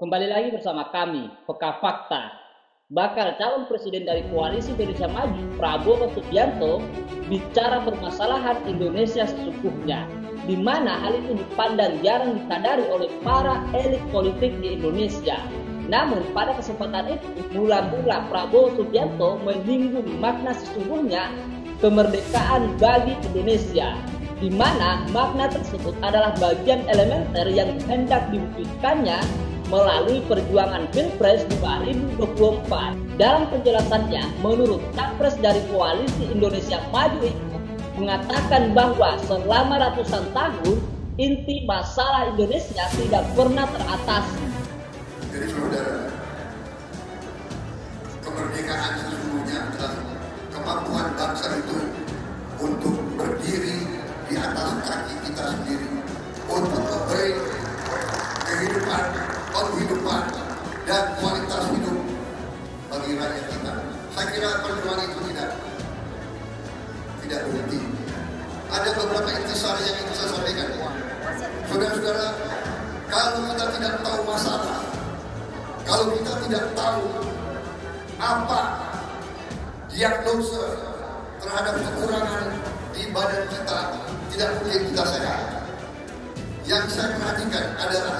Kembali lagi bersama kami, Peka Fakta. Bakal calon presiden dari Koalisi Indonesia Maju, Prabowo Subianto, bicara permasalahan Indonesia sesungguhnya, di mana hal itu dipandang jarang disadari oleh para elit politik di Indonesia. Namun pada kesempatan itu, mula-mula Prabowo Subianto menyinggung makna sesungguhnya kemerdekaan bagi Indonesia, di mana makna tersebut adalah bagian elementer yang hendak diwujudkannya melalui perjuangan Pilpres 2024. Dalam penjelasannya, menurut Capres dari Koalisi Indonesia Maju itu mengatakan bahwa selama ratusan tahun inti masalah Indonesia tidak pernah teratasi. Jadi saudara, kemerdekaan sesungguhnya adalah kemampuan bangsa itu untuk berdiri di atas kaki kita sendiri, untuk memberi penghidupan dan kualitas hidup bagi rakyat kita. Saya kira perjuangan itu tidak berhenti. Ada beberapa intisari yang ingin saya sampaikan. Saudara-saudara, kalau kita tidak tahu masalah, kalau kita tidak tahu apa diagnosa terhadap kekurangan di badan kita, tidak mungkin kita sehat. Yang saya perhatikan adalah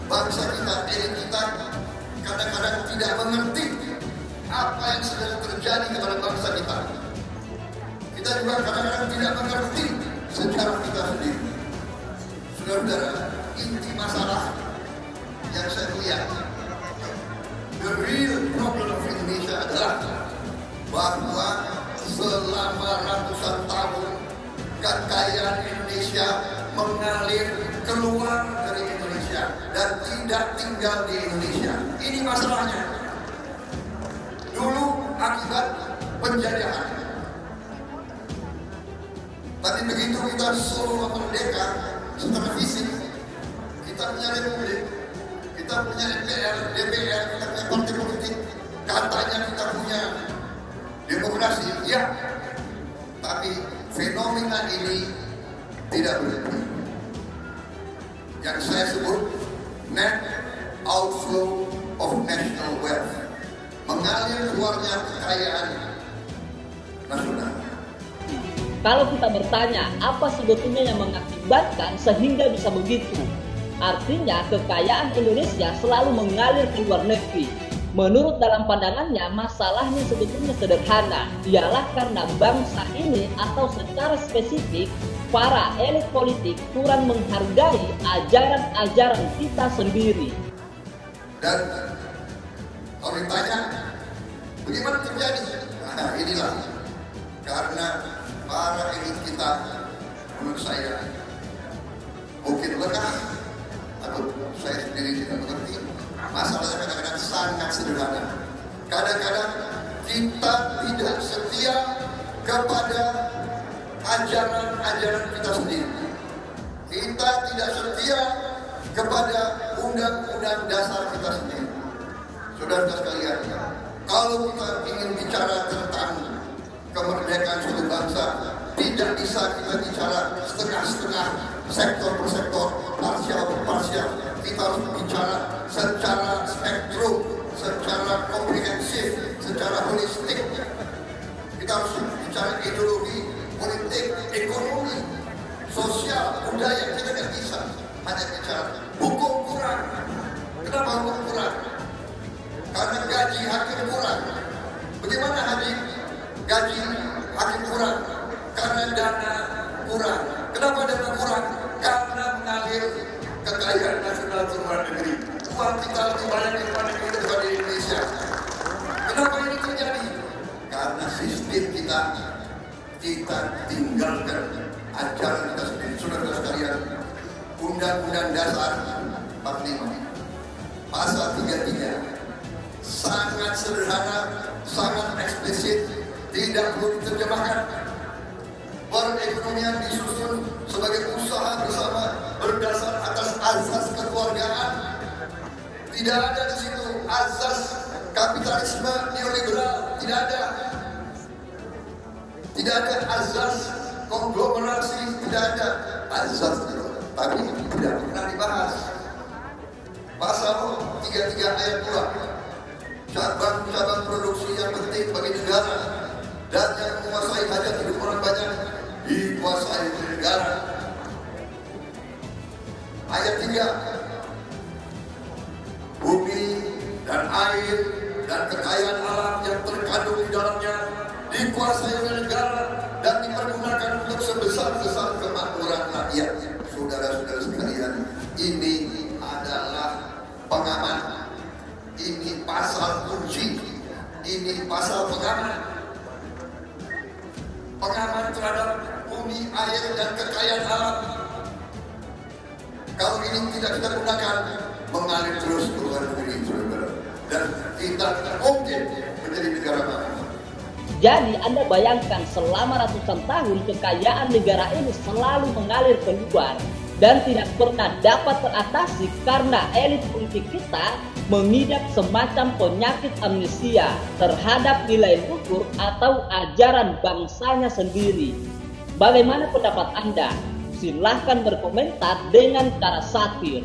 bangsa kita, elit kita kadang-kadang tidak mengerti apa yang sedang terjadi kepada bangsa kita. Kita juga kadang-kadang tidak mengerti sejarah kita sendiri. Saudara-saudara, inti masalah yang saya lihat, the real problem of Indonesia adalah bahwa selama ratusan tahun kekayaan Indonesia mengalir keluar dari Indonesia dan tidak tinggal di Indonesia. Ini masalahnya. Dulu akibat penjajahan, tapi begitu kita suruh merdeka secara fisik, kita punya republik, kita punya MPR, DPR, kita punya partai politik, katanya kita punya demokrasi, ya. Tapi fenomena ini tidak berhenti. Yang saya sebut net outflow of national wealth, mengalir keluarnya kekayaan nasional. Kalau kita bertanya apa sebetulnya yang mengakibatkan sehingga bisa begitu, artinya kekayaan Indonesia selalu mengalir ke luar negeri. Menurut dalam pandangannya, masalahnya sebetulnya sederhana, ialah karena bangsa ini atau secara spesifik para elit politik kurang menghargai ajaran-ajaran kita sendiri. Dan kalau ditanya bagaimana terjadi, nah inilah karena para elit kita, menurut saya mungkin lengah atau saya sendiri tidak mengerti. Masalahnya kadang-kadang sangat sederhana. Kadang-kadang kita tidak setia kepada ajaran-ajaran kita sendiri. Kita tidak setia kepada undang-undang dasar kita sendiri. Saudara-saudara sekalian, kalau kita ingin bicara tentang kemerdekaan suatu bangsa, tidak bisa kita bicara setengah-setengah, sektor per sektor, parsial per parsial. Kita harus bicara secara spektrum, secara komprehensif, secara holistik. Kita harus bicara ideologi, politik, ekonomi, sosial, budaya. Kita tidak bisa hanya bicara hukum kurang. Kenapa hukum kurang? Karena gaji hakim kurang. Bagaimana gaji hakim kurang? Karena dana kurang. Kenapa dana kurang? Karena mengalir kekayaan nasional ke luar negeri. Uang kita lebih banyak di luar negeri daripada di Indonesia. Kenapa ini terjadi? Karena sistem kita tinggalkan ajaran kita sendiri. Saudara-saudara sekalian, Undang-Undang Dasar 45 Pasal 33 sangat sederhana, sangat eksplisit, tidak perlu diterjemahkan. Perekonomian disusun sebagai usaha bersama berdasar atas azas kekeluargaan. Tidak ada di situ azas kapitalisme neoliberal, tidak ada. Tidak ada azas konglomerasi, tidak ada azas, tapi tidak pernah dibahas. Pasal 33 ayat 2, cabang-cabang produksi yang penting bagi negara dan yang menguasai hajat hidup orang banyak dikuasai oleh negara. Ayat 3, bumi dan air dan kekayaan alam yang terkandung di dalamnya dikuasai oleh negara dan dipergunakan untuk sebesar-besar kemakmuran rakyat. Saudara-saudara sekalian, ini adalah pengaman. Ini pasal kunci. Ini pasal pengaman. Pengaman terhadap bumi, air, dan kekayaan alam. Kalau ini tidak kita gunakan, mengalir terus ke luar negeri, saudara. Dan kita tidak mungkin menjadi negara maju. Jadi Anda bayangkan selama ratusan tahun kekayaan negara ini selalu mengalir keluar dan tidak pernah dapat teratasi karena elit politik kita mengidap semacam penyakit amnesia terhadap nilai luhur atau ajaran bangsanya sendiri. Bagaimana pendapat Anda? Silahkan berkomentar dengan cara satir.